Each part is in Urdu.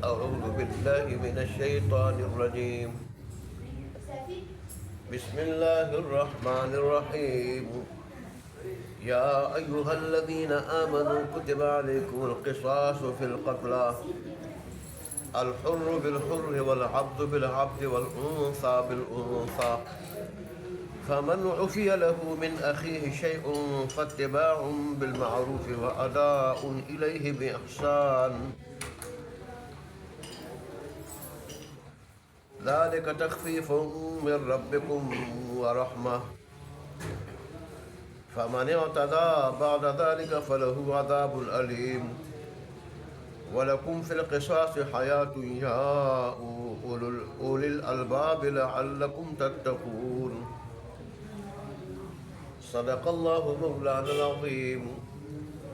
أعوذ بالله من الشيطان الرجيم. بسم الله الرحمن الرحيم. يا أيها الذين آمنوا كتب عليكم القصاص في القتلى، الحر بالحر والعبد بالعبد والأنثى بالأنثى، فمن عفي له من أخيه شيء فاتباع بالمعروف وأداء إليه بإحسان، ذلك تخفيف من ربكم ورحمة، فمن اعتدى بعد ذلك فله عذاب أليم، ولكم في القصاص حياة يا أولي الألباب لعلكم تتقون. صدق الله مولانا العظيم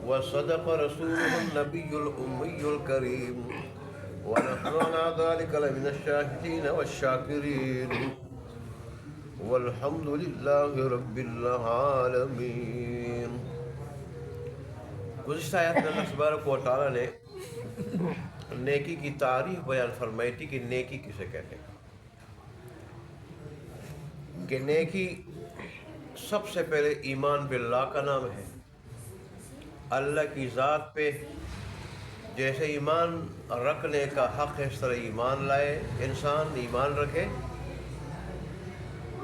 وصدق رسوله النبي الأمي الكريم، ونحن على ذلك لمن الشاهدين والشاكرين، والحمد لله رب العالمین. گزشتہ آیت میں اللہ تبارک و تعالیٰ نے نیکی کی تعریف بیان فرمائی تھی کہ نیکی کسے کہتے ہیں. کہ نیکی سب سے پہلے ایمان باللہ کا نام ہے. اللہ کی ذات پہ جیسے ایمان رکھنے کا حق ہے اس طرح ایمان لائے، انسان ایمان رکھے،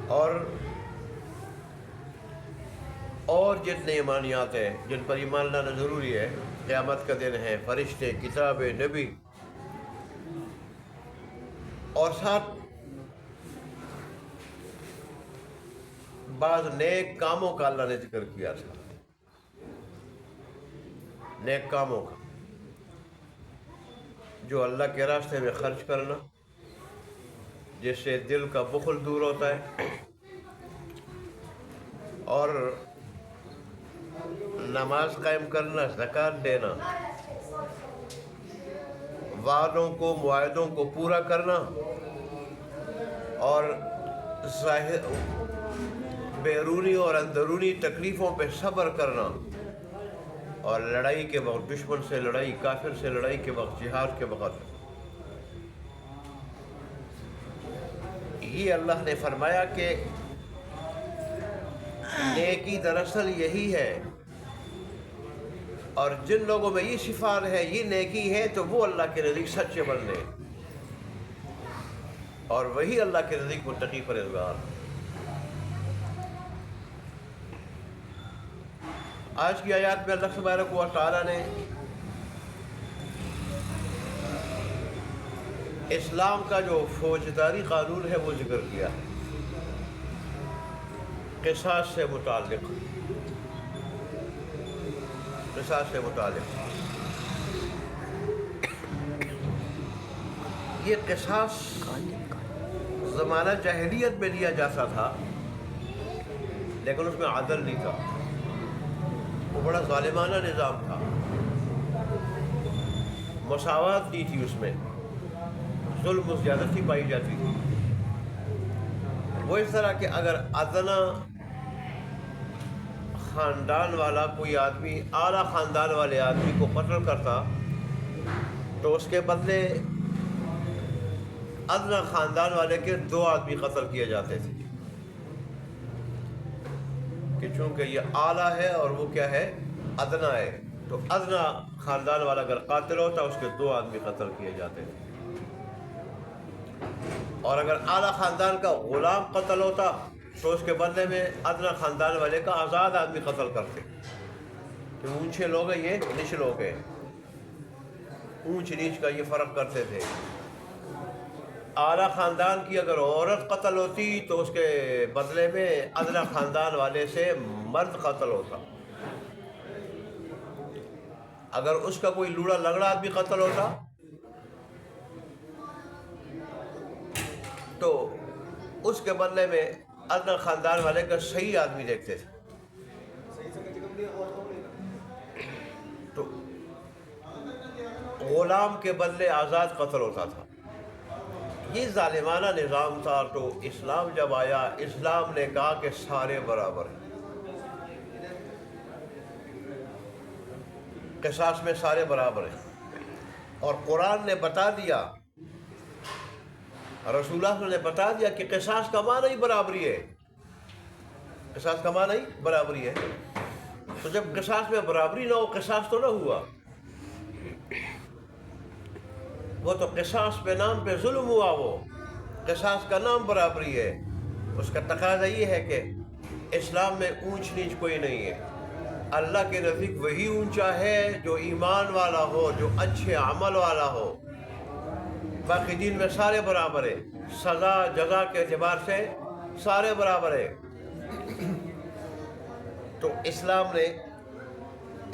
اور جتنے ایمانیات ہیں جن پر ایمان لانا ضروری ہے، قیامت کا دن ہے، فرشتے، کتابیں، نبی، اور ساتھ بعض نیک کاموں کا اللہ نے ذکر کیا تھا. نیک کاموں کا جو اللہ کے راستے میں خرچ کرنا، جس سے دل کا بخل دور ہوتا ہے، اور نماز قائم کرنا، زکوٰۃ دینا، وعدوں کو، معاہدوں کو پورا کرنا، اور بیرونی اور اندرونی تکلیفوں پہ صبر کرنا، اور لڑائی کے وقت دشمن سے لڑائی، کافر سے لڑائی کے وقت، جہاد کے وقت. یہ اللہ نے فرمایا کہ نیکی دراصل یہی ہے، اور جن لوگوں میں یہ صفات ہے، یہ نیکی ہے، تو وہ اللہ کے نزدیک سچے بندے، اور وہی اللہ کے نزدیک متقی پرہیزگار. آج کی آیات میں اللہ تبارک و تعالیٰ نے اسلام کا جو فوجداری قانون ہے وہ ذکر کیا ہے، قصاص سے متعلق. قصاص سے متعلق یہ قصاص زمانہ جاہلیت میں لیا جاتا تھا، لیکن اس میں عدل نہیں تھا، وہ بڑا ظالمانہ نظام تھا، مساوات نہیں تھی، اس میں ظلم و زیادتی پائی جاتی تھی. وہ اس طرح کہ اگر ادنا خاندان والا کوئی آدمی اعلیٰ خاندان والے آدمی کو قتل کرتا تو اس کے بدلے ادنا خاندان والے کے 2 آدمی قتل کیے جاتے تھے، کہ چونکہ یہ اعلیٰ ہے اور وہ کیا ہے، ادنا ہے، تو ادنا خاندان والا اگر قاتل ہوتا اس کے 2 آدمی قتل کیے جاتے تھے. اور اگر اعلیٰ خاندان کا غلام قتل ہوتا تو اس کے بدلے میں ادنا خاندان والے کا آزاد آدمی قتل کرتے. کہ اونچے لوگ ہیں، یہ نیچے لوگ ہیں، اونچ نیچ کا یہ فرق کرتے تھے. اعلیٰ خاندان کی اگر عورت قتل ہوتی تو اس کے بدلے میں ادنا خاندان والے سے مرد قتل ہوتا. اگر اس کا کوئی لوڑا لنگڑا آدمی قتل ہوتا تو اس کے بدلے میں ادنا خاندان والے کا صحیح آدمی دیکھتے تھے. تو غلام کے بدلے آزاد قتل ہوتا تھا. یہ ظالمانہ نظام تھا. تو اسلام جب آیا، اسلام نے کہا کہ سارے برابر ہیں، قصاص میں سارے برابر ہیں. اور قرآن نے بتا دیا، رسول اللہ نے بتا دیا کہ قصاص کا معنی ہی برابری ہے، قصاص کا معنی ہی برابری ہے۔ تو جب قصاص میں برابری نہ ہو، قصاص تو نہ ہوا، وہ تو قصاص پہ نام پہ ظلم ہوا، وہ قصاص کا نام برابری ہے۔ اس کا تقاضا یہ ہے کہ اسلام میں اونچ نیچ کوئی نہیں ہے، اللہ کے نزدیک وہی اونچا ہے جو ایمان والا ہو، جو اچھے عمل والا ہو۔ باقی دین میں سارے برابر ہیں، سزا جزا کے اعتبار سے سارے برابر ہیں۔ تو اسلام نے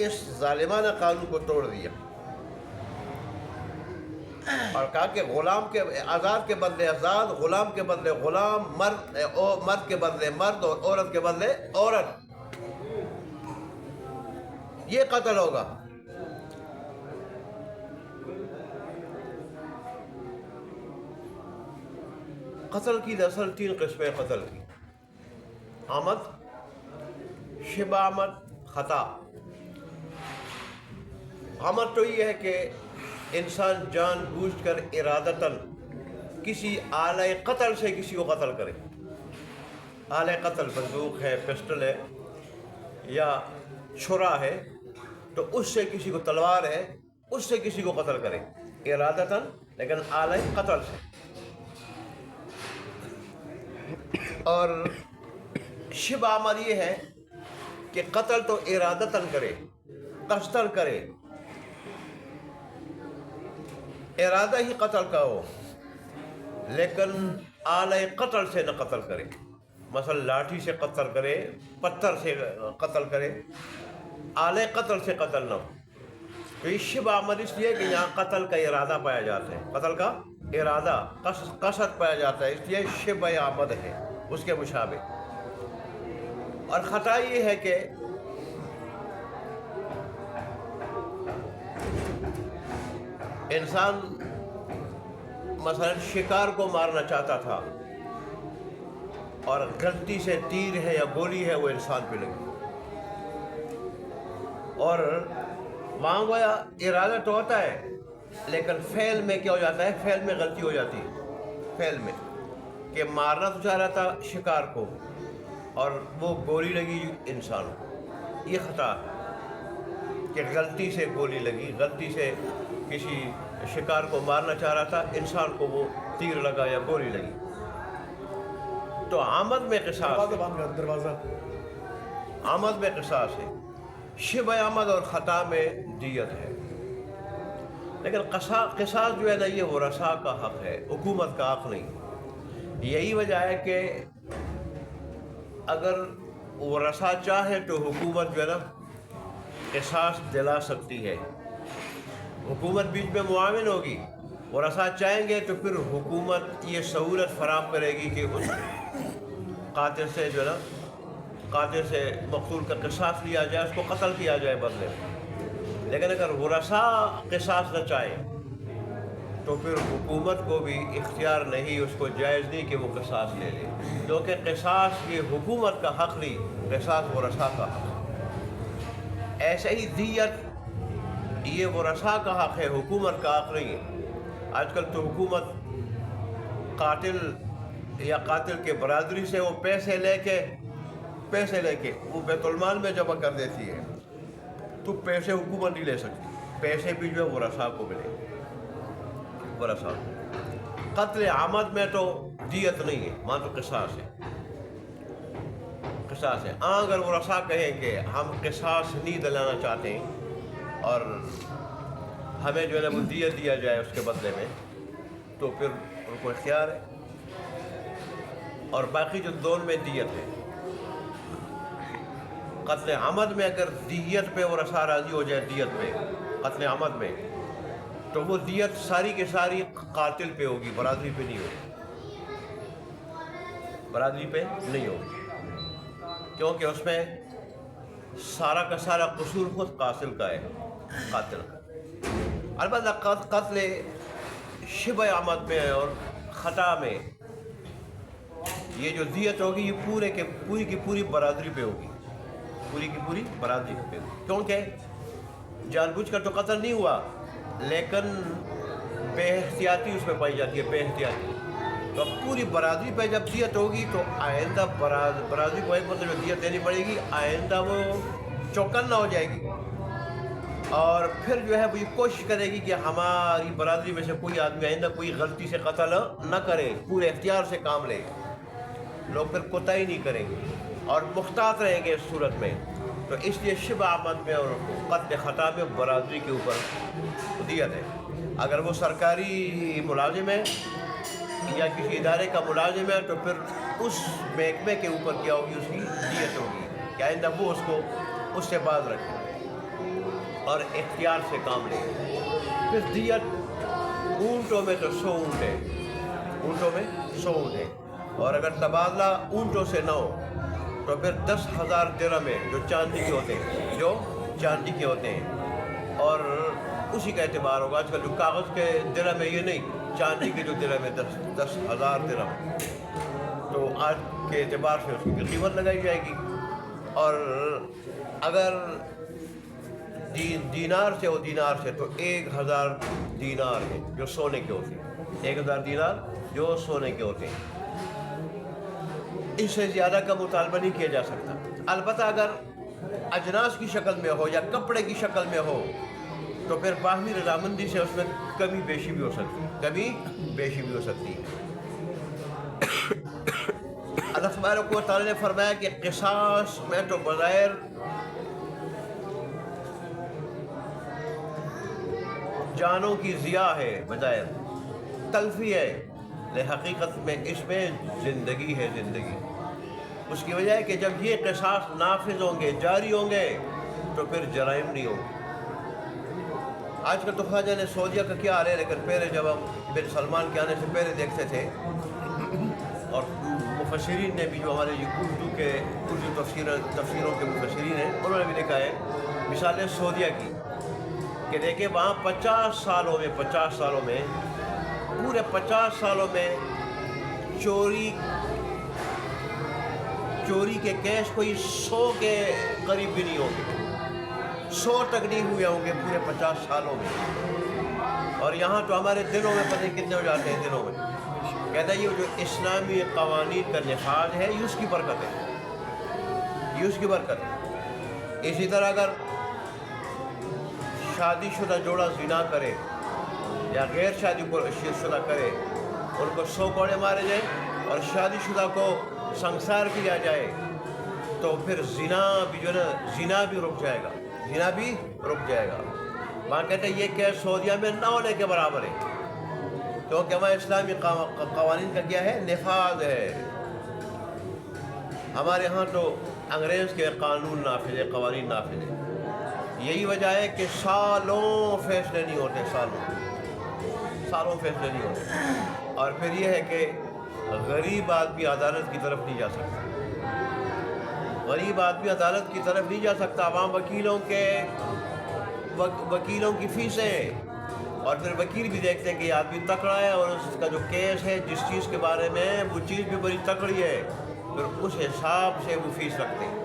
اس ظالمانہ قانون کو توڑ دیا اور کہا کہ غلام کے آزاد کے بدلے آزاد، غلام کے بدلے غلام، مرد کے بدلے مرد اور عورت کے بدلے عورت، یہ قتل ہوگا۔ قتل کی دراصل 3 قسمیں قتل کی: آمد، شبہ آمد، خطا۔ آمد تو یہ ہے کہ انسان جان بوجھ کر ارادتاً کسی آلہ قتل سے کسی کو قتل کرے۔ آلہ قتل بندوق ہے، پسٹل ہے یا چھرا ہے، تو اس سے کسی کو، تلوار ہے، اس سے کسی کو قتل کرے ارادتاً، لیکن آلہ قتل سے۔ اور شبہ عمل یہ ہے کہ قتل تو ارادتاً کرے، قصداً کرے، ارادہ ہی قتل کا ہو، لیکن آلہ قتل سے نہ قتل کرے۔ مثلا لاٹھی سے قتل کرے، پتھر سے قتل کرے، آلہ قتل سے قتل نہ ہو۔ تو یہ شبہ عمل اس لیے کہ یہاں قتل کا ارادہ پایا جاتا ہے، قتل کا ارادہ، قصد پایا جاتا ہے، اس لیے شبہ عمد ہے، اس کے مشابہ۔ اور خطا یہ ہے کہ انسان مثلا شکار کو مارنا چاہتا تھا اور غلطی سے تیر ہے یا گولی ہے وہ انسان پہ لگی، اور وہاں گویا ارادہ تو ہوتا ہے، لیکن فعل میں کیا ہو جاتا ہے، فعل میں غلطی ہو جاتی ہے، فعل میں کہ مارنا تو چاہ رہا تھا شکار کو اور وہ گولی لگی انسان کو، یہ خطا ہے کہ غلطی سے گولی لگی، غلطی سے کسی شکار کو مارنا چاہ رہا تھا، انسان کو وہ تیر لگا یا گولی لگی۔ تو آمد میں قصاص ہے، آمد میں قصاص ہے، شبہ آمد اور خطا میں دیت ہے۔ لیکن قصاص جو ہے نا، یہ ورثاء کا حق ہے، حکومت کا حق نہیں۔ یہی وجہ ہے کہ اگر ورثاء چاہے تو حکومت جو ہے نا قصاص دلا سکتی ہے، حکومت بیچ میں معاون ہوگی۔ ورثاء چاہیں گے تو پھر حکومت یہ سہولت فراہم کرے گی کہ اس قاتل سے جو ہے نا، قاتل سے مقتول کا قصاص لیا جائے، اس کو قتل کیا جائے بدلے میں۔ لیکن اگر ورثاء قصاص نہ چاہے تو پھر حکومت کو بھی اختیار نہیں، اس کو جائز نہیں کہ وہ قصاص لے لے، کیونکہ قصاص یہ حکومت کا حق نہیں، قصاص ورثاء کا حق۔ ایسے ہی دیت یہ ورثاء کا حق ہے، حکومت کا حق نہیں ہے۔ آج کل تو حکومت قاتل یا قاتل کے برادری سے وہ پیسے لے کے وہ بیت المال میں جمع کر دیتی ہے، تو پیسے حکومت نہیں لے سکتی، پیسے بھی جو ہے ورثاء کو ملے، ورثاء کو۔ قتل عمد میں تو دیت نہیں ہے، وہاں تو قصاص ہے، قصاص ہے۔ اگر ورثاء کہیں کہ ہم قصاص نہیں دلانا چاہتے ہیں اور ہمیں جو ہے نا وہ دیت دیا جائے اس کے بدلے میں، تو پھر ان کو اختیار ہے۔ اور باقی جو دون میں دیت ہے، قتل عمد میں اگر دیت پہ ورثاء راضی ہو جائے، دیت پہ قتل عمد میں، تو وہ دیت ساری کے ساری قاتل پہ ہوگی، برادری پہ نہیں ہوگی، برادری پہ نہیں ہوگی، کیونکہ اس میں سارا کا سارا قصور خود قاتل کا ہے، قاتل کا۔ البتہ قتل شبہ عمد میں اور خطا میں یہ جو دیت ہوگی یہ پوری کی پوری برادری پہ ہوگی، پوری کی پوری برادری پہ ہوگی، کیونکہ جان بوجھ کر تو قتل نہیں ہوا، لیکن بے احتیاطی اس میں پائی جاتی ہے، بے احتیاطی. تو پوری برادری پہ جب دیت ہوگی تو آئندہ برادری کو ایک مطلب جو دیت دینی پڑے گی، آئندہ وہ چوکن نہ ہو جائے گی، اور پھر جو ہے وہ یہ کوشش کرے گی کہ ہماری برادری میں سے کوئی آدمی آئندہ کوئی غلطی سے قتل نہ کرے، پورے اختیار سے کام لے. لوگ پھر کوتاہی نہیں کریں گے اور محتاط رہیں گے اس صورت میں. تو اس لیے شبہ عمد میں اور قتل خطا میں برادری کے اوپر دیت ہے. اگر وہ سرکاری ملازم ہے یا کسی ادارے کا ملازم ہے تو پھر اس محکمے کے اوپر کیا ہوگی، اس کی دیت ہوگی کہ آئندہ وہ اس کو اس سے باز رکھے اور اختیار سے کام لے. پھر دیت اونٹوں میں تو 100 اونٹ ہے، اونٹوں میں 100 اونٹ ہے، اور اگر تبادلہ اونٹوں سے نہ ہو تو پھر 10,000 درہم ہے جو چاندی کے ہوتے ہیں، جو چاندی کے ہوتے ہیں، اور اسی کا اعتبار ہوگا. آج کل جو کاغذ کے درہم ہے یہ نہیں، چاندی کے جو درہم ہے 10,000 درہم، تو آج کے اعتبار سے اس کی قیمت لگائی جائے گی. اور اگر دینار سے ہو، دینار سے تو 1,000 دینار ہے جو سونے کے ہوتے ہیں، 1,000 دینار جو سونے کے ہوتے ہیں. اس سے زیادہ کا مطالبہ نہیں کیا جا سکتا. البتہ اگر اجناس کی شکل میں ہو یا کپڑے کی شکل میں ہو تو پھر باہمی رضامندی سے اس میں کمی بیشی بھی ہو سکتی ہے، کمی بیشی بھی ہو سکتی ہے. اللہ تبارک و تعالیٰ نے فرمایا کہ قصاص میں تو بظاہر جانوں کی ضیاء ہے، بظاہر تلفی ہے، لیکن حقیقت میں اس میں زندگی ہے، زندگی. اس کی وجہ ہے کہ جب یہ قصاص نافذ ہوں گے، جاری ہوں گے تو پھر جرائم نہیں ہوں گے. آج کل تو خواجہ نے سعودیہ کا کیا حال ہے، لیکن پہلے جب ہم بن سلمان کے آنے سے پہلے دیکھتے تھے، اور مفسرین نے بھی جو ہمارے اردو تفسیروں کے مفسرین ہیں انہوں نے بھی لکھا ہے مثال سعودیہ کی، کہ دیکھیں وہاں 50 سالوں میں پورے 50 سالوں میں چوری کے کیس کوئی 100 کے قریب بھی نہیں ہوں گے، 100 تک نہیں ہوئے ہوں گے پورے 50 سالوں میں. اور یہاں تو ہمارے دنوں میں پتہ نہیں کتنے ہو جاتے ہیں دنوں میں. کہتا ہے یہ جو اسلامی قوانین کا نفاذ ہے یہ اس کی برکت ہے، یہ اس کی برکت ہے. اسی طرح اگر شادی شدہ جوڑا زنا کرے یا غیر شادی شدہ کرے، ان کو 100 کوڑے مارے جائیں اور شادی شدہ کو سنسار کیا جائے تو پھر زنا بھی رک جائے گا، زنا بھی رک جائے گا. وہاں کہتے ہیں یہ کیس سعودیہ میں نہ ہونے کے برابر ہے، کیونکہ وہاں اسلامی قوانین کا کیا ہے، نفاذ ہے. ہمارے ہاں تو انگریز کے قانون نافذ ہے، قوانین نافذ ہے. یہی وجہ ہے کہ سالوں فیصلے نہیں ہوتے، سالوں فیصلے نہیں ہوتے. اور پھر یہ ہے کہ غریب آدمی عدالت کی طرف نہیں جا سکتا، غریب آدمی عدالت کی طرف نہیں جا سکتا. وہاں وکیلوں کی فیسیں، اور پھر وکیل بھی دیکھتے ہیں کہ یہ آدمی تکڑا ہے اور اس کا جو کیس ہے جس چیز کے بارے میں وہ چیز بھی بڑی تکڑی ہے، پھر اس حساب سے وہ فیس رکھتے ہیں.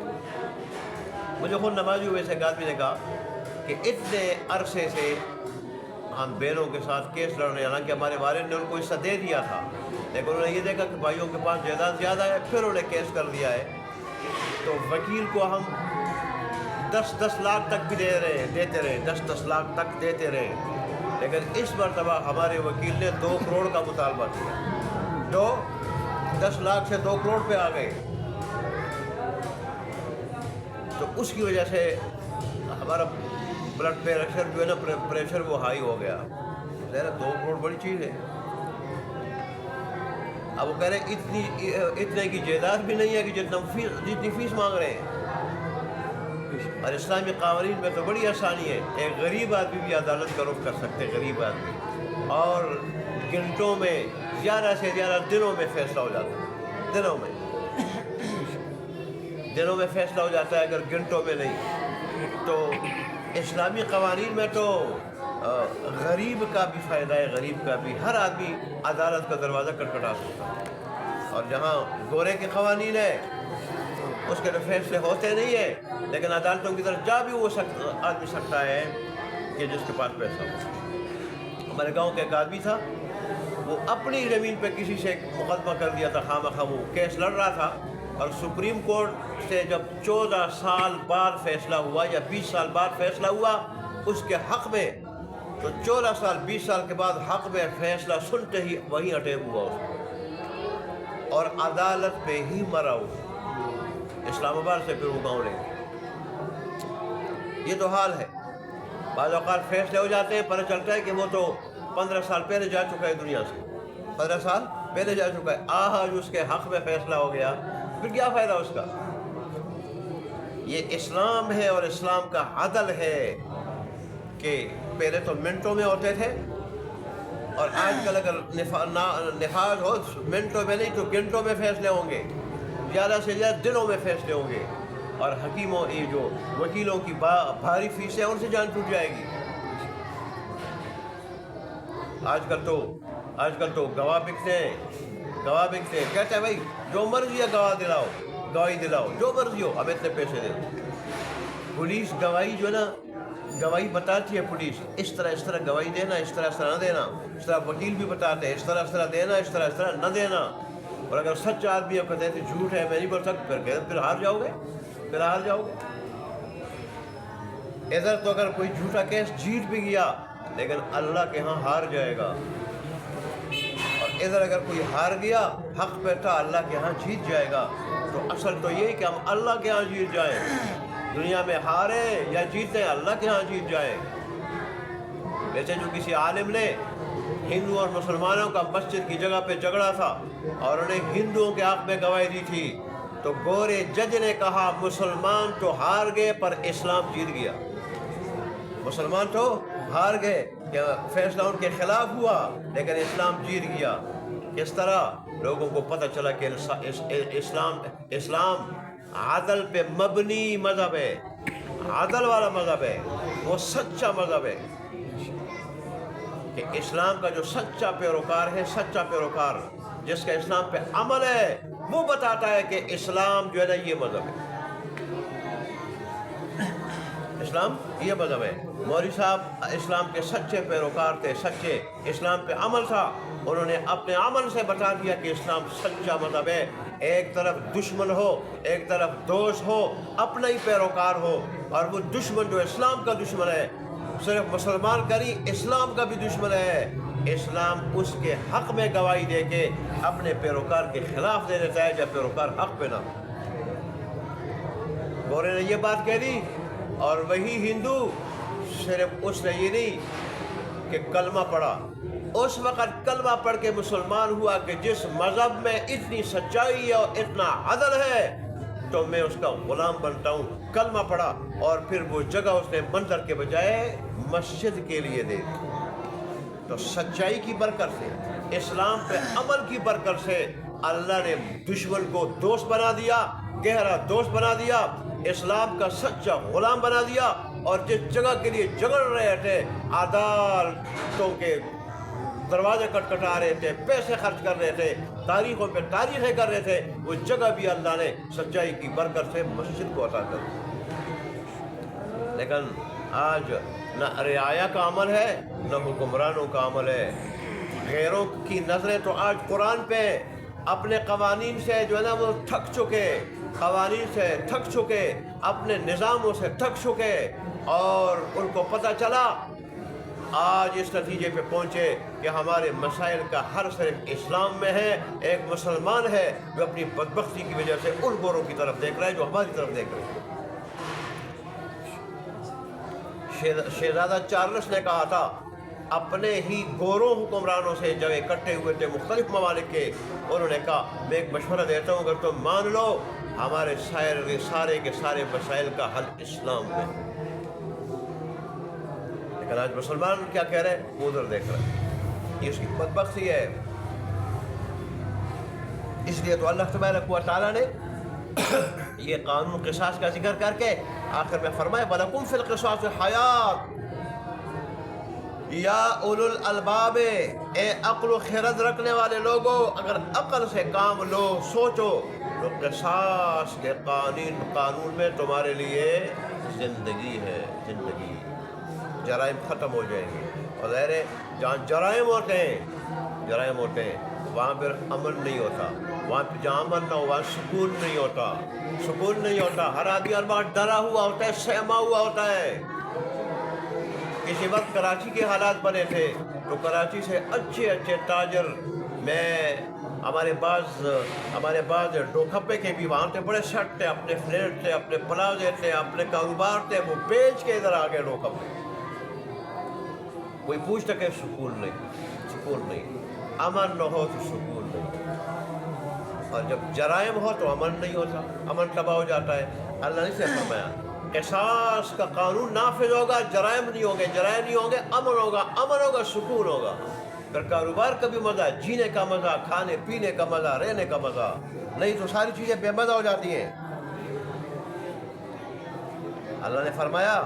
مجھے خود نمازی ہوئے سے ایک آدمی نے کہا کہ اتنے عرصے سے ہم بہنوں کے ساتھ کیس لڑ رہے ہیں، حالانکہ ہمارے والد نے ان کو حصہ دے دیا تھا، لیکن انہوں نے یہ دیکھا کہ بھائیوں کے پاس جائیداد زیادہ ہے، پھر انہوں نے کیس کر دیا ہے. تو وکیل کو ہم 10 لاکھ تک بھی دیتے رہے 10 لاکھ تک دیتے رہے، لیکن اس مرتبہ ہمارے وکیل نے 2 کروڑ کا مطالبہ کیا. 10 لاکھ سے 2 کروڑ پہ آ گئے. تو اس کی وجہ سے ہمارا بلڈ پریشر جو ہے نا، پریشر وہ ہائی ہو گیا. 2 کروڑ بڑی چیز ہے. اب وہ کہہ رہے اتنے کی جائیداد بھی نہیں ہے کہ جتنی فیس مانگ رہے ہیں. اور اسلامی قوانین میں تو بڑی آسانی ہے، ایک غریب آدمی بھی عدالت کا رخ کر سکتے، غریب آدمی، اور گھنٹوں میں زیادہ سے زیادہ دنوں میں فیصلہ ہو جاتا ہے، دنوں میں فیصلہ ہو جاتا ہے، اگر گھنٹوں میں نہیں. تو اسلامی قوانین میں تو غریب کا بھی فائدہ ہے، غریب کا بھی، ہر آدمی عدالت کا دروازہ کٹکھٹا سکتا ہے. اور جہاں گورے کے قوانین ہے اس کے تو فیصلے ہوتے نہیں ہیں، لیکن عدالتوں کی طرف جا بھی وہ آدمی سکتا ہے کہ جس کے پاس پیسہ ہو. ہمارے گاؤں کا ایک آدمی تھا، وہ اپنی زمین پہ کسی سے مقدمہ کر دیا تھا، خواہ وہ کیس لڑ رہا تھا، اور سپریم کورٹ سے جب 14 سال بعد فیصلہ ہوا یا 20 سال بعد فیصلہ ہوا اس کے حق میں، تو 14 سال 20 سال کے بعد حق میں فیصلہ سنتے ہی وہیں اٹیک ہوا اس کو، اور عدالت پہ ہی مرا اس، اسلام آباد سے پھر وہ گاؤں لے گئے۔ یہ تو حال ہے، بعض اوقات فیصلے ہو جاتے ہیں، پتہ چلتا ہے کہ وہ تو 15 سال پہلے جا چکا ہے دنیا سے، 15 سال پہلے جا چکا ہے، آج اس کے حق میں فیصلہ ہو گیا، پھر کیا فائدہ اس کا؟ یہ اسلام ہے، اور اسلام کا عدل ہے کہ پہلے تو منٹوں میں ہوتے تھے، اور آج کل اگر نفاذ ہو منٹوں میں نہیں تو گھنٹوں میں فیصلے ہوں گے، زیادہ سے زیادہ دنوں میں فیصلے ہوں گے، اور حکیموں یہ جو وکیلوں کی بھاری فیسیں ان سے جان ٹوٹ جائے گی۔ آج کل تو گواہ بکتے ہیں، کہتے ہیں بھائی جو مرضی ہے گواہی دلاؤ، جو مرضی ہو، ہم اتنے پیسے دے دو۔ پولیس گواہی جو ہے نا، گواہی بتاتی ہے پولیس، اس طرح گواہی دینا، اس طرح نہ دینا، اس طرح وکیل بھی بتاتے ہیں، اس طرح دینا، اس طرح نہ دینا، اور اگر سچ آدمی کہتے ہیں کہ جھوٹ ہے میں نہیں بول سکتا، پھر ہار جاؤ گے۔ ادھر تو اگر کوئی جھوٹا کیس جیت بھی گیا لیکن اللہ کے ہاں ہار جائے گا، اور ادھر اگر کوئی ہار گیا حق پہ تھا اللہ کے ہاں جیت جائے گا۔ تو اصل تو یہی کہ ہم اللہ کے ہاں جیت جائیں، دنیا میں ہارے یا جیتے اللہ کے ہاں جیت جائیں۔ ویسے جو کسی عالم نے ہندو اور مسلمانوں کا مسجد کی جگہ پہ جھگڑا تھا اور انہیں ہندوؤں کے حق میں گواہی دی تھی، تو گورے جج نے کہا مسلمان تو ہار گئے پر اسلام جیت گیا۔ مسلمان تو ہار گئے کہ فیصلہ ان کے خلاف ہوا لیکن اسلام جیت گیا۔ کس طرح؟ لوگوں کو پتہ چلا کہ اسلام عدل پہ مبنی مذہب ہے، عدل والا مذہب ہے، وہ سچا مذہب ہے، کہ اسلام کا جو سچا پیروکار جس کا اسلام پہ عمل ہے وہ بتاتا ہے کہ اسلام جو ہے نا یہ مذہب ہے، اسلام یہ مذہب ہے۔ مولوی صاحب اسلام کے سچے پیروکار تھے، سچے اسلام پہ عمل تھا، انہوں نے اپنے عمل سے بتا دیا کہ اسلام سچا مذہب ہے۔ ایک طرف دشمن ہو، ایک طرف دوست ہو، اپنا ہی پیروکار ہو، اور وہ دشمن جو اسلام کا دشمن ہے صرف مسلمان کا نہیں اسلام کا بھی دشمن ہے، اسلام اس کے حق میں گواہی دے کے اپنے پیروکار کے خلاف دے دیتا ہے جب پیروکار حق پہ نہ ہو۔ گورے نے یہ بات کہہ دی، اور وہی ہندو صرف اس نے یہ نہیں کہ کلمہ پڑھا، اس وقت کلمہ پڑھ کے مسلمان ہوا کہ جس مذہب میں اتنی سچائی اور اتنا عدل ہے تو میں اس کا غلام بنتا ہوں۔ کلمہ پڑھا اور پھر وہ جگہ اس نے منظر کے بجائے مسجد کے لیے دے دی۔ تو سچائی کی برکت سے، اسلام پہ عمل کی برکت سے اللہ نے دشمن کو دوست بنا دیا، گہرا دوست بنا دیا، اسلام کا سچا غلام بنا دیا، اور جس جگہ کے لیے جھگڑ رہے تھے، عدالتوں کے دروازے کٹکھٹا رہے تھے، پیسے خرچ کر رہے تھے، تاریخوں پہ تاریخیں کر رہے تھے، وہ جگہ بھی اللہ نے سچائی کی برکت سے مسجد کو عطا کر دی۔ لیکن آج نہ رعایا کا عمل ہے نہ حکمرانوں کا عمل ہے۔ غیروں کی نظریں تو آج قرآن پہ اپنے قوانین سے جو ہے نا وہ تھک چکے، قوانین سے تھک چکے، اپنے نظاموں سے تھک چکے، اور ان کو پتہ چلا، آج اس نتیجے پہ پہنچے کہ ہمارے مسائل کا حل صرف اسلام میں ہے۔ ایک مسلمان ہے جو اپنی بدبختی کی وجہ سے ان گوروں کی طرف دیکھ رہا ہے جو ہماری طرف دیکھ رہے ہیں۔ شہزادہ چارلس نے کہا تھا، اپنے ہی گوروں حکمرانوں سے جب اکٹھے ہوئے تھے مختلف ممالک کے، انہوں نے کہا میں ایک مشورہ دیتا ہوں، اگر تم مان لو ہمارے سارے کے سارے مسائل کا حل اسلام میں۔ لیکن آج مسلمان کیا کہہ رہے ہیں؟ وہ ادھر دیکھ رہے ہیں، یہ اس کی بدبختی ہے۔ اس لیے تو اللہ تبارک و تعالیٰ نے یہ قانون قصاص کا ذکر کر کے آخر میں فرمائے وَلَكُمْ فِي الْقِصَاصِ حَيَاةٌ، یا اولو الالباب، اے عقل و خرد رکھنے والے لوگوں، اگر عقل سے کام لو، سوچو، تو قصاص کے قانون میں تمہارے لیے زندگی ہے، زندگی، جرائم ختم ہو جائیں گے، ظاہر ہے جہاں جرائم ہوتے ہیں وہاں پھر امن نہیں ہوتا، وہاں پہ جہاں امن نہ ہو وہاں سکون نہیں ہوتا، ہر آدمی ہر بار ڈرا ہوا ہوتا ہے، سہما ہوا ہوتا ہے۔ کسی وقت کراچی کے حالات بنے تھے تو کراچی سے اچھے تاجر ہمارے بعض ڈوکھپے کے بھی وہاں تھے، بڑے سیٹ تھے، اپنے فلیٹ تھے، اپنے پلازے تھے، اپنے کاروبار تھے، وہ بیچ کے ادھر آ گئے ڈوکھپے۔ کوئی پوچھتا کہ سکون نہیں، امن نہ ہو تو سکون نہیں، اور جب جرائم ہو تو امن نہیں ہوتا، امن تباہ ہو جاتا ہے۔ اللہ نے سے فرمایا قصاص کا قانون نافذ ہوگا، جرائم نہیں ہوں گے، امن ہوگا، سکون ہوگا، پھر کاروبار کا بھی مزہ، جینے کا مزہ، کھانے پینے کا مزہ، رہنے کا مزہ، نہیں تو ساری چیزیں بے مزہ ہو جاتی ہیں۔ اللہ نے فرمایا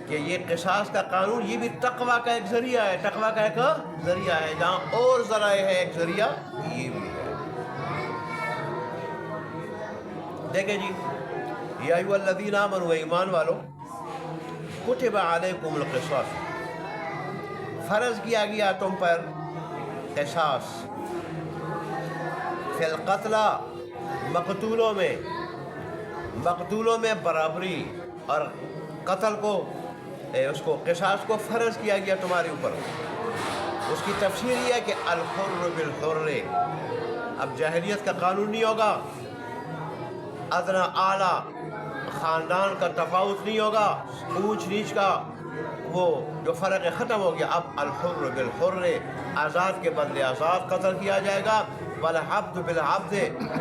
کہ یہ قصاص کا قانون یہ بھی تقویٰ کا ایک ذریعہ ہے، جہاں اور ذرائع ہے ایک ذریعہ یہ بھی ہے۔ دیکھیں جی، یا ایھا الذین آمنوا، ایمان والو، کتب علیکم القصاص، فرض کیا گیا تم پر قصاص، فی القتلی، مقتولوں میں برابری، اور قتل کو قصاص کو فرض کیا گیا تمہارے اوپر۔ اس کی تفسیر یہ ہے کہ الحر بالحر، اب جاہلیت کا قانون نہیں ہوگا، ادنا اعلیٰ خاندان کا تفاوت نہیں ہوگا، اونچ نیچ کا وہ جو فرق ختم ہو گیا۔ اب الحر بالحر، آزاد کے بدلے آزاد قتل کیا جائے گا، والعبد بالعبد،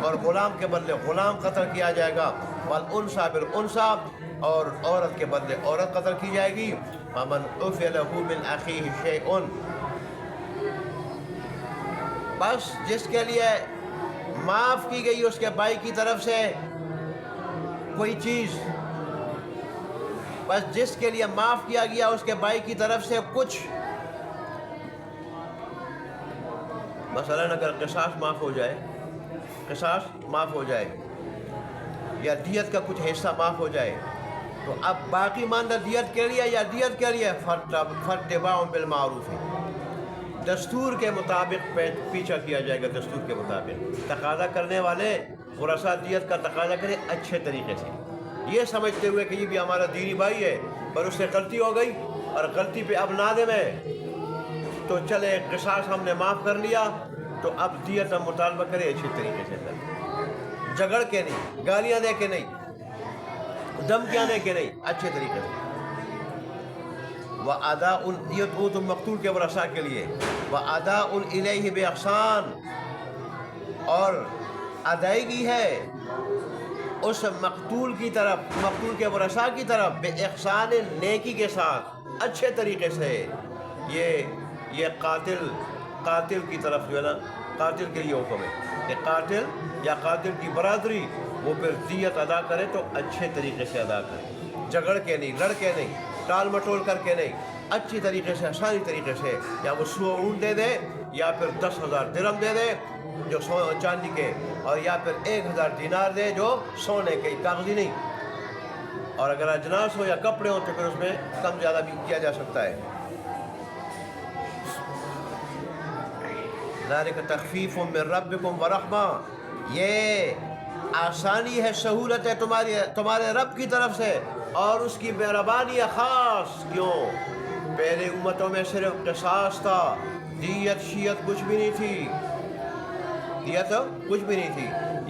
اور غلام کے بدلے غلام قتل کیا جائے گا، والانثى بالانثى، اور عورت کے بدلے عورت قتل کی جائے گی۔ فمن عفی لہ من اخیہ شیء، بس جس کے لیے معاف کی گئی اس کے بھائی کی طرف سے کوئی چیز، بس جس کے لیے معاف کیا گیا اس کے بھائی کی طرف سے کچھ، مثلاً اگر قصاص معاف ہو جائے یا دیت کا کچھ حصہ معاف ہو جائے، تو اب باقی ماندہ دیت کے لیے فاتباع بالمعروف، دستور کے مطابق پیچھا کیا جائے گا، دستور کے مطابق۔ تقاضا کرنے والے ورثہ دیت کا تقاضا کرے اچھے طریقے سے، یہ سمجھتے ہوئے کہ یہ بھی ہمارا دینی بھائی ہے، پر اس سے غلطی ہو گئی اور غلطی پہ اب نادم ہے، تو چلے قصاص ہم نے معاف کر لیا تو اب دیت ہم مطالبہ کرے اچھے طریقے سے، جھگڑ کے نہیں، گالیاں دے کے نہیں، دھمکیاں دے کے نہیں، اچھے طریقے سے۔ وَأَدَاءٌ، یہ تو مقتول کے ورثاء کے لیے، وَأَدَاءٌ إِلَيْهِ بِإِحْسَانٍ، اور ادائیگی ہے اس مقتول کی طرف، مقتول کے ورثاء کی طرف، بِإِحْسَانٍ، نیکی کے ساتھ، اچھے طریقے سے۔ یہ قاتل کی طرف جو ہے نا، قاتل کے لیے حکم ہے کہ قاتل یا قاتل کی برادری وہ پھر دیت ادا کرے تو اچھے طریقے سے ادا کرے، جھگڑ کے نہیں، لڑ کے نہیں، ٹال مٹول کر کے نہیں، اچھی طریقے سے، آسانی طریقے سے، یا وہ 100 اونٹ دے دے، یا پھر 10,000 درہم دے دے جو چاندی کے، اور یا پھر 1,000 دینار دے جو سونے کے، کاغذی نہیں، اور اگر اجناس ہو یا کپڑے ہو تو پھر اس میں کم زیادہ بھی کیا جا سکتا ہے۔ ذالک تخفیف من ربکم ورحمہ، یہ آسانی ہے، سہولت ہے تمہارے رب کی طرف سے، اور اس کی مہربانی ہے خاص۔ کیوں؟ پہلے امتوں میں صرف قصاص تھا، دیت شیت کچھ بھی نہیں تھی،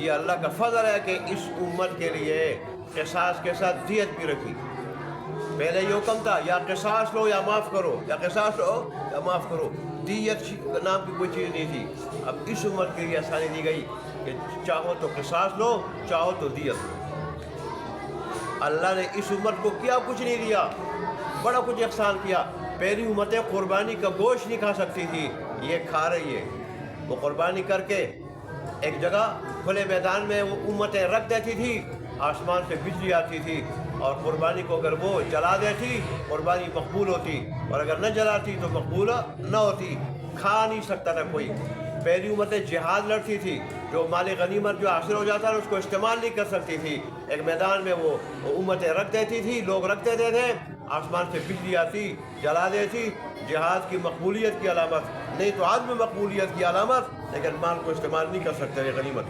یہ اللہ کا فضل ہے کہ اس امت کے لیے قصاص کے ساتھ دیت بھی رکھی۔ پہلے یہ حکم تھا یا قصاص لو یا معاف کرو، دیت نام کی کوئی چیز نہیں تھی۔ اب اس امت کے لیے آسانی دی گئی کہ چاہو تو قصاص لو، چاہو تو دیت لو۔ اللہ نے اس امت کو کیا کچھ نہیں دیا، بڑا کچھ احسان کیا۔ پہلی امتیں قربانی کا گوشت نہیں کھا سکتی تھی، یہ کھا رہی ہے۔ وہ قربانی کر کے ایک جگہ کھلے میدان میں وہ امتیں رکھ دیتی تھی، آسمان سے بجلی آتی تھی، اور قربانی کو اگر وہ جلا دیتی قربانی مقبول ہوتی، اور اگر نہ جلاتی تو مقبول نہ ہوتی، کھا نہیں سکتا تھا کوئی۔ پہلی امتیں جہاد لڑتی تھی، جو مال غنیمت جو حاصل ہو جاتا ہے اس کو استعمال نہیں کر سکتی تھی، ایک میدان میں وہ امتیں رکھ دیتی تھی، لوگ رکھ دیتے تھے، آسمان سے بجلی آتی جلا دیتی، جہاد کی مقبولیت کی علامت، نہیں تو عدم مقبولیت کی علامت، لیکن مال کو استعمال نہیں کر سکتے یہ غنیمت۔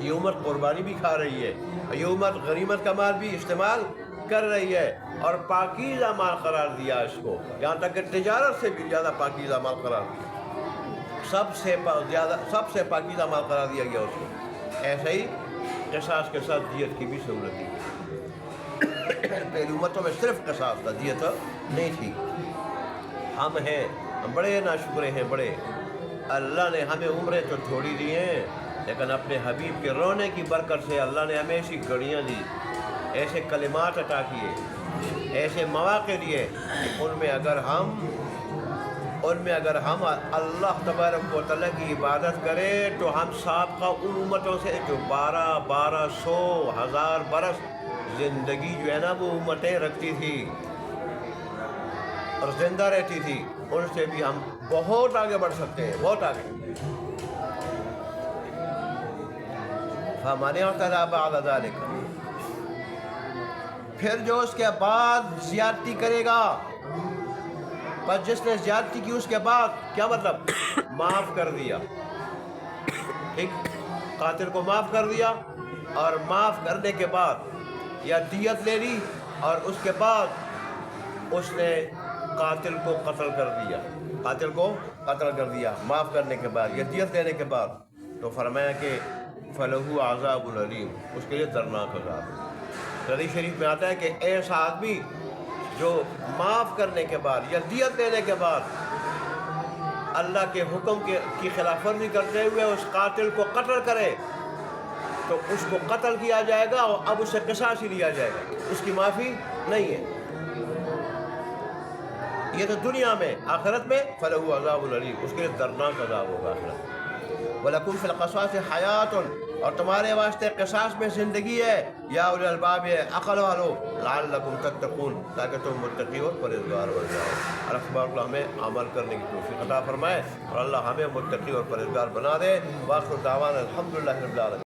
یہ امت قربانی بھی کھا رہی ہے، یہ امت غنیمت کا مال بھی استعمال کر رہی ہے، اور پاکیزہ مال قرار دیا اس کو، یہاں تک کہ تجارت سے بھی زیادہ پاکیزہ مال قرار دیا، سب سے پاکیزہ مال قرار دیا گیا اس کو۔ ایسے ہی قصاص کے ساتھ دیت کی بھی سہولت دی گئی۔ پہلی امتوں میں صرف قصاص تھا، دیت نہیں تھی۔ ہم بڑے ناشکرے ہیں، بڑے۔ اللہ نے ہمیں عمریں تو تھوڑی دی ہیں، لیکن اپنے حبیب کے رونے کی برکت سے اللہ نے ہمیں ایسی گھڑیاں دی، ایسے کلمات عطا کیے، ایسے مواقع دیے کہ ان میں اگر ہم اللہ تبارک و تعالیٰ کی عبادت کریں تو ہم سابقہ ان امتوں سے جو 1200 1000 برس زندگی جو ہے نا وہ امتیں رکھتی تھی اور زندہ رہتی تھی، ان سے بھی ہم بہت آگے بڑھ سکتے ہیں، بہت آگے۔ فَمَنِ اعْتَدَىٰ بَعْدَ ذَلِكَ، پھر جو اس کے بعد زیادتی کرے گا، بس جس نے زیادتی کی اس کے بعد کیا مطلب؟ معاف کر دیا، ٹھیک، قاتل کو معاف کر دیا، اور معاف کرنے کے بعد یا دیت لے لی اور اس کے بعد اس نے قاتل کو قتل کر دیا معاف کرنے کے بعد یا دیت لینے کے بعد، تو فرمایا کہ فَلَهُ عَذَابٌ أَلِيمٌ، اس کے لیے دردناک عذاب ہے۔ حدیث شریف میں آتا ہے کہ ایسا آدمی جو معاف کرنے کے بعد یا دیت لینے کے بعد اللہ کے حکم کی خلاف ورزی کرتے ہوئے اس قاتل کو قتل کرے تو اس کو قتل کیا جائے گا اور اب اسے قصاص ہی لیا جائے گا، اس کی معافی نہیں ہے۔ یہ تو دنیا میں، آخرت میں فَلَهُ عَذَابٌ أَلِيمٌ، اس کے لیے دردناک عذاب ہوگا آخرت۔ وَلَكُمْ فِي الْقِصَاصِ حَيَاةٌ، اور تمہارے واسطے قصاص میں زندگی ہے، یا اولی الالباب، عقل والو، لعلکم تتقون، تاکہ تم متقی اور پرہیزگار بن جاؤ۔ اللہ ہمیں عمل کرنے کی توفیق عطا فرمائے، اور اللہ ہمیں متقی اور پرہیزگار بنا دے۔ وآخر دعوانا الحمدللہ رب العالمین۔